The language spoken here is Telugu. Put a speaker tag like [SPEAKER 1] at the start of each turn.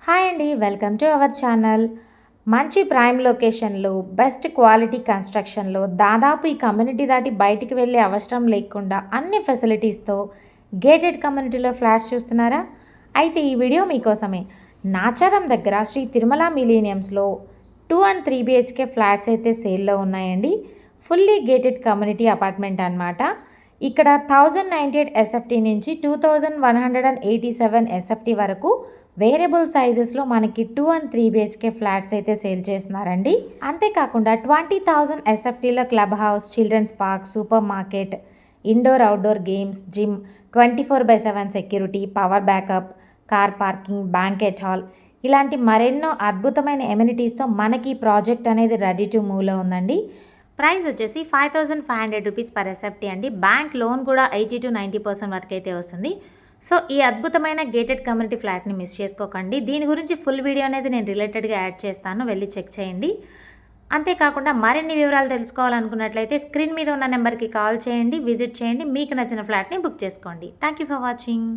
[SPEAKER 1] హాయ్ అండి, వెల్కమ్ టు అవర్ ఛానల్. మంచి ప్రైమ్ లొకేషన్లో బెస్ట్ క్వాలిటీ కన్స్ట్రక్షన్లో దాదాపు ఈ కమ్యూనిటీ దాటి బయటికి వెళ్ళే అవసరం లేకుండా అన్ని ఫెసిలిటీస్తో గేటెడ్ కమ్యూనిటీలో ఫ్లాట్స్ చూస్తున్నారా? అయితే ఈ వీడియో మీకోసమే. నాచారం దగ్గర శ్రీ తిరుమల మిలీనియమ్స్లో 2 and 3 BHK ఫ్లాట్స్ అయితే సేల్లో ఉన్నాయండి. ఫుల్లీ గేటెడ్ కమ్యూనిటీ అపార్ట్మెంట్ అన్నమాట. ఇక్కడ 1098 ఎస్ఎఫ్టీ నుంచి 2187 ఎస్ఎఫ్టీ వరకు వేరియబుల్ సైజెస్లో మనకి 2 and 3 BHK ఫ్లాట్స్ అయితే సేల్ చేస్తున్నారండి. అంతేకాకుండా 20,000 ఎస్ఎఫ్టీలో club house, children's park, supermarket, indoor outdoor games, gym, 24/7 security, power backup, car parking, banquet hall ఇలాంటి మరెన్నో అద్భుతమైన ఎమ్యూనిటీస్తో మనకి ప్రాజెక్ట్ అనేది రెడీ టు మూవ్లో ఉందండి. ప్రైస్ వచ్చేసి 5,500 రూపీస్ పర్ ఎస్ఎఫ్టీ అండి. బ్యాంక్ లోన్ కూడా 80 to 90% వరకు అయితే వస్తుంది. సో ఈ అద్భుతమైన గేటెడ్ కమ్యూనిటీ ఫ్లాట్ని మిస్ చేసుకోకండి. దీని గురించి ఫుల్ వీడియో అనేది నేను రిలేటెడ్గా యాడ్ చేస్తాను, వెళ్ళి చెక్ చేయండి. అంతేకాకుండా మరిన్ని వివరాలు తెలుసుకోవాలనుకున్నట్లయితే స్క్రీన్ మీద ఉన్న నెంబర్కి కాల్ చేయండి, విజిట్ చేయండి, మీకు నచ్చిన ఫ్లాట్ని బుక్ చేసుకోండి. Thank you for watching.